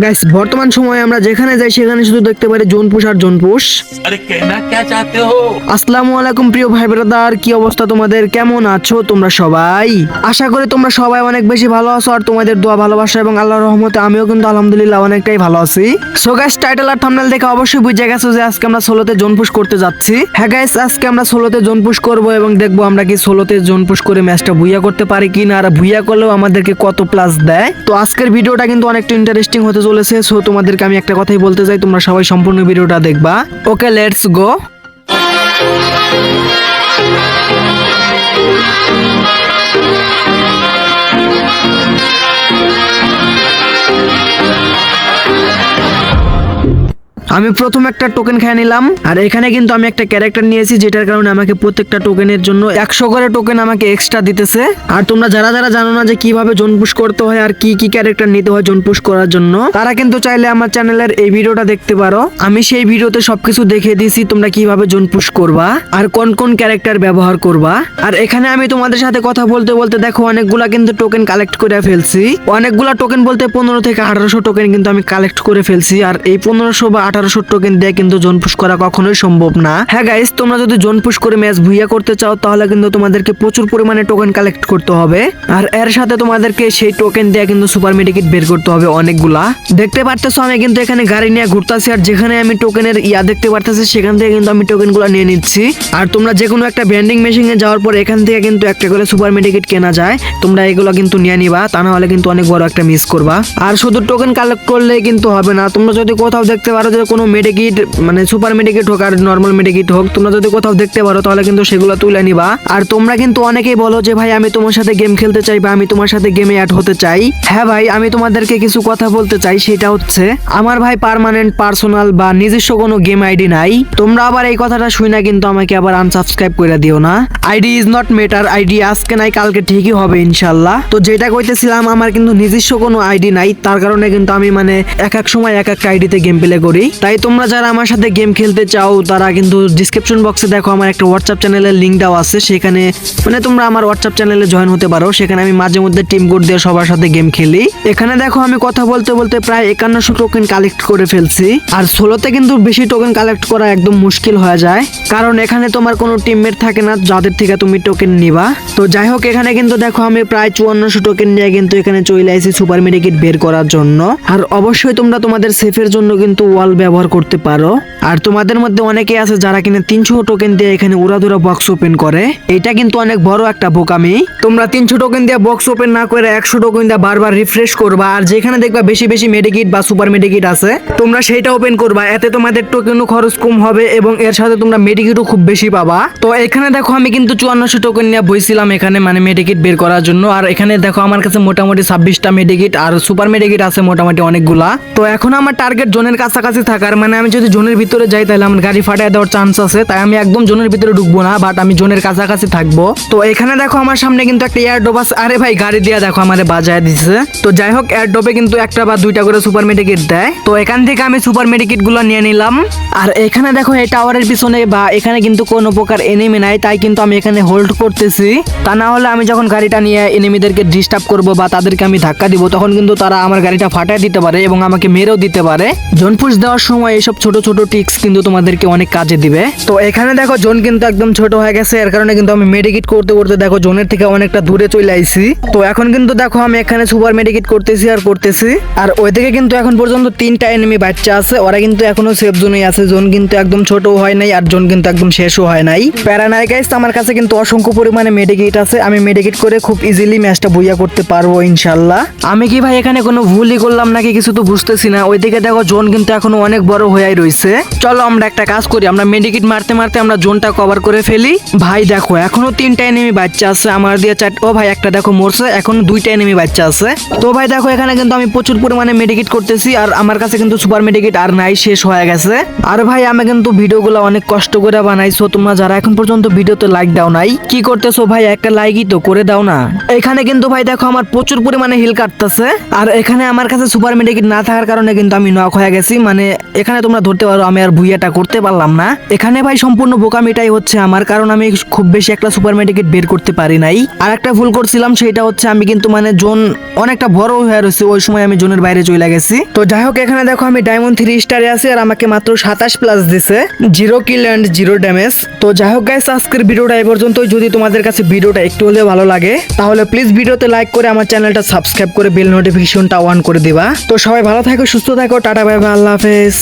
Guys বর্তমান সময়ে আমরা যেখানে যাই সেখানে শুধু দেখতে পারি জোনপুশ আর জোনপুশ। अरे कहना क्या चाहते हो? আসসালামু আলাইকুম প্রিয় ভাই ব্রাদার, কি অবস্থা তোমাদের, কেমন আছো তোমরা সবাই? আশা করি তোমরা সবাই অনেক বেশি ভালো আছো আর তোমাদের দোয়া ভালোবাসা এবং আল্লাহর রহমতে আমিও কিন্তু আলহামদুলিল্লাহ অনেকটাই ভালো আছি। সো গাইস টাইটেল আর থাম্বনেল দেখে অবশ্যই বুঝে গেছো যে আজকে আমরা সোলোতে জোনপুশ করতে যাচ্ছি। হ্যাঁ গাইস, আজকে আমরা সোলোতে জোনপুশ করব এবং দেখবো আমরা কি সোলোতে জোনপুশ করে ম্যাচটা ভুইয়া করতে পারি কিনা, আর ভুইয়া করলেও আমাদেরকে কত প্লাস দেয়। তো আজকের ভিডিওটা কিন্তু অনেকটা ইন্টারেস্টিং হতে চলেছে। সো তোমাদেরকে আমি একটা কথাই বলতে চাই, তোমরা সবাই সম্পূর্ণ ভিডিওটা দেখবা। ওকে, লেটস গো। আমি প্রথম একটা টোকেন খেয়ে নিলাম, আর এখানে কিন্তু আমি একটা ক্যারেক্টার নিয়েছি যেটার কারণে আমাকে প্রত্যেকটা টোকেনের জন্য 100 করে টোকেন আমাকে এক্সট্রা দিতেছে। আর তোমরা যারা যারা জানো না যে কিভাবে জোন পুশ করতে হয় আর কি কি ক্যারেক্টার নিতে হয় জোন পুশ করার জন্য, তারা কিন্তু চাইলে আমার চ্যানেলের এই ভিডিওটা দেখতে পারো। আমি সেই ভিডিওতে সবকিছু দেখিয়ে দিয়েছি তোমরা কিভাবে জোন পুশ করবা আর কোন কোন ক্যারেক্টার ব্যবহার করবা। আর এখানে আমি তোমাদের সাথে কথা বলতে বলতে দেখো অনেকগুলা কিন্তু টোকেন কালেক্ট করে ফেলছি। অনেকগুলা টোকেন বলতে 15 থেকে 1800 টোকেন কিন্তু আমি কালেক্ট করে ফেলছি। আর এই 1500 বা 1800 টোকেন দিয়ে কিন্তু জোন পুশ করা কখনোই সম্ভব না। হ্যাঁ গাইস, তোমরা যদি জোন পুশ করে ম্যাচ ভুইয়া করতে চাও তাহলে কিন্তু তোমাদেরকে প্রচুর পরিমাণে টোকেন কালেক্ট করতে হবে। আর এর সাথে তোমাদেরকে সেই টোকেন দিয়ে কিন্তু সুপার মেডিকেট বের করতে হবে অনেকগুলা। দেখতে পারতেছো আমি কিন্তু এখানে গাড়ি নিয়ে ঘুরতেছি, আর যেখানে আমি টোকেনের দেখতে পারতেছি সেখান থেকে কিন্তু আমি টোকেনগুলো নিয়ে নিচ্ছি। আর তোমরা যে কোনো একটা ভেন্ডিং মেশিনে যাওয়ার পর এখান থেকে কিন্তু একটা করে সুপার মেডিকেট কেনা যায়, তোমরা এগুলো কিন্তু নিয়ে নিবা, তা না হলে কিন্তু অনেক বড় একটা মিস করবা। আর শুধু টোকেন কালেক্ট করলে কিন্তু হবে না, তোমরা যদি কোথাও দেখতে পারো যে কোনো মেডিকেট মানে সুপার মেডিকেট হোক আর নর্মাল মেডিকেট হোক, তোমরা যদি কোথাও দেখতে পারো তাহলে কিন্তু সেগুলো তুলে নিবা। আর তোমরা কিন্তু অনেকেই বলো যে ভাই আমি তোমার সাথে গেম খেলতে চাই বা আমি তোমার সাথে গেমে অ্যাড হতে চাই। হ্যাঁ ভাই, আমি তোমাদেরকে কিছু কথা বলতে চাই, সেটা হচ্ছে আমার ভাই পার্মানেন্ট পার্সোনাল বা নিজস্ব কোনো গেম আইডি নাই। তোমরা আবার এই কথাটা শুই না কিন্তু আমাকে আবার আনসাবস্ক্রাইব করে দিও না। ID is not matter, ID আজকে নাই কালকে ঠিকই হবে ইনশাল্লাহ। তো যেটা কইতেছিলাম, আমার কিন্তু নিজস্ব কোনো আইডি নাই, তার কারণে কিন্তু আমি মানে এক এক সময় এক একটা আইডিতে গেম প্লে করি। তাই তোমরা যারা আমার সাথে গেম খেলতে চাও তারা কিন্তু ডিসক্রিপশন বক্সে দেখো আমার একটা হোয়াটসঅ্যাপ চ্যানেলের লিংক দেওয়া আছে, সেখানে মানে তোমরা আমার হোয়াটসঅ্যাপ চ্যানেলে জয়েন হতে পারো। সেখানে আমি মাঝে মধ্যে টিম কোড দিয়ে সবার সাথে গেম খেলি। এখানে দেখো আমি কথা বলতে বলতে প্রায় 5100 টোকেন কালেক্ট করে ফেলছি। আর সোলোতে কিন্তু বেশি টোকেন কালেক্ট করা একদম মুশকিল হয়ে যায়, কারণ এখানে তোমার কোনো টিমমেট থাকে না যাদের থেকে তুমি টোকেন নিবা। তো যাই হোক, এখানে কিন্তু দেখো আমি প্রায় 5400 টোকেন নিয়ে কিন্তু এখানে চলে আসি সুপার মেডিকেট বের করার জন্য। আর অবশ্যই তোমরা তোমাদের সেফের জন্য কিন্তু ওয়াল ব্যবহার করতে পারো। আর তোমাদের মধ্যে অনেকে আছে যারা কিনা 300 টোকেন দিয়ে এখানে উড়াধুরা বক্স ওপেন করে, এটা কিন্তু অনেক বড় একটা বোকামি। তোমরা 300 টোকেন দিয়ে বক্স ওপেন না করে 100 টোকেন দিয়ে বারবার রিফ্রেশ করবা, আর যেখানে দেখবা বেশি বেশি মেডিকেট বা সুপার মেডিকেট আছে তোমরা সেইটা ওপেন করবা। এতে তোমাদের টোকেনও খরচ কম হবে এবং এর সাথে তোমরা মেডিকেটও খুব বেশি পাবা। তো এখানে দেখো আমি কিন্তু 5400 টোকেন নিয়ে বইছিলাম এখানে মানে মেডিকেট বের করার জন্য। আর এখানে দেখো আমার কাছে মোটামুটি 26টা মেডিকেট আর সুপার মেডিকেট আছে মোটামুটি অনেকগুলা। তো এখন আমার টার্গেট জোনের কাছাকাছি থাকার, মানে আমি যদি জোনের ভিতরে যাই তাহলে আমার গাড়ি ফাটায় দেওয়ার চান্স আছে, তাই আমি একদম জোনের ভিতরে ঢুকবো না, বাট আমি জোনের কাছাকাছি থাকবো। তো এখানে দেখো আমার সামনে কিন্তু একটা এয়ারড্রপ আছে। আরে ভাই, গাড়ি দিয়ে দেখো আমারে বাজায় দিছে। তো যাই হোক, এয়ারড্রপে কিন্তু একটা বা দুইটা করে সুপার মেডিকেট দেয়। তো এখান থেকে আমি সুপার মেডিকেট গুলো নিয়ে নিলাম। আর এখানে দেখো এই টাওয়ারের পিছনে বা এখানে কিন্তু কোনো প্রকার এনিমি নাই, তাই কিন্তু আমি এখানে হোল্ড করতেছি। তা না হলে আমি যখন গাড়িটা নিয়ে এনিমিদেরকে ডিস্টার্ব করব বা তাদেরকে আমি ধাক্কা দিব, তখন কিন্তু তারা আমার গাড়িটা ফাটায় দিতে পারে এবং আমাকে মেরেও দিতে পারে। জোন পুশ দেওয়ার সময় এইসব ছোট ছোট টিক্স কিন্তু তোমাদেরকে অনেক কাজে দিবে। তো এখানে দেখো জোন কিন্তু একদম ছোট হয়ে গেছে, এর কারণে কিন্তু আমি মেডিকেট করতে করতে দেখো জোনের থেকে অনেকটা দূরে চলে আইছি। তো এখন কিন্তু দেখো আমি এখানে সুপার মেডিকেট করতেছি আর করতেছি। আর ওইদিকে কিন্তু এখন পর্যন্ত 3টা এনিমি বাচ্চা আছে, ওরা কিন্তু এখনো সেফ জোনেই আছে। জোন কিন্তু একদম ছোট হয় নাই আর জোন কিন্তু একদম শেষও হয় নাই। প্যারা নাই গাইস, আমার কাছে কিন্তু অসংখ্য পরিমাণে মেডিকেট আছে, আমি মেডিকেট করে খুব ইজিলি ম্যাচটা বুইয়া করতে পারবো ইনশাল্লাহ। আমি কি ভাই এখানে কোনো ভুলই করলাম নাকি কিছু তো বুঝতেছি না। ওইদিকে দেখো জোন কিন্তু এখনো অনেক বড় হয়ে রয়েছে। চলো আমরা একটা কাজ করি, আমরা মেডিকেট মারতে মারতে আমরা জোনটা কভার করে ফেলি। ভাই দেখো এখনো 3টা এনিমি বাচ্চা আছে, আমার দিয়ে 4। ও ভাই একটা দেখো মরছে, এখন 2টা এনিমি বাচ্চা আছে। তো ভাই দেখো এখানে কিন্তু আমি প্রচুর পরিমাণে মেডিকেট করতেছি, আর আমার কাছে কিন্তু সুপার মেডিকেট আর নাই, শেষ হয়ে গেছে। আর ভাই আমি কিন্তু ভিডিওগুলো অনেক কষ্ট করে বানাইছো, তোমরা যারা এখন পর্যন্ত ভিডিওতে লাইক দাও নাই, কি করতেছো ভাই? একটা লাইকই তো করে দাও না। এখানে কিন্তু ভাই দেখো আমার প্রচুর পরিমাণে হিল কাটতেছে, আর এখানে আমার কাছে সুপার মেডিকেট না থাকার কারণে কিন্তু আমি নক হয়ে গেছি, মানে এখানে তোমরা ধরতে পারো আমি আর ভুইয়াটা করতে পারলাম না। এখানে ভাই সম্পূর্ণ বোকামিটাই হচ্ছে আমার, কারণ আমি খুব বেশি একটা সুপার মেডিকেট বের করতে পারি নাই। আর একটা ভুল করছিলাম, সেটা হচ্ছে আমি কিন্তু মানে জোন অনেকটা বড় হয়ে রয়েছে, ওই সময় আমি জোনের বাইরে চলে গেছি। তো যাই হোক, এখানে দেখো আমি ডায়মন্ড 3 স্টারে আছি আর আমাকে মাত্র 27 প্লাস দিছে, 0 কিল এন্ড 0 ড্যামেজ। তো যাই হোক গাইস, আজকের ভিডিওটা এই পর্যন্তই। যদি তোমাদের কাছে ভিডিওটা একটু হলেও ভালো লাগে তাহলে প্লিজ ভিডিওতে লাইক করে আমার চ্যানেলটা সাবস্ক্রাইব করে বেল নোটিফিকেশনটা অন করে দিবা। তো সবাই ভালো থাকো, সুস্থ থাকো, টাটা বাই বাই, আল্লাহ হাফেজ।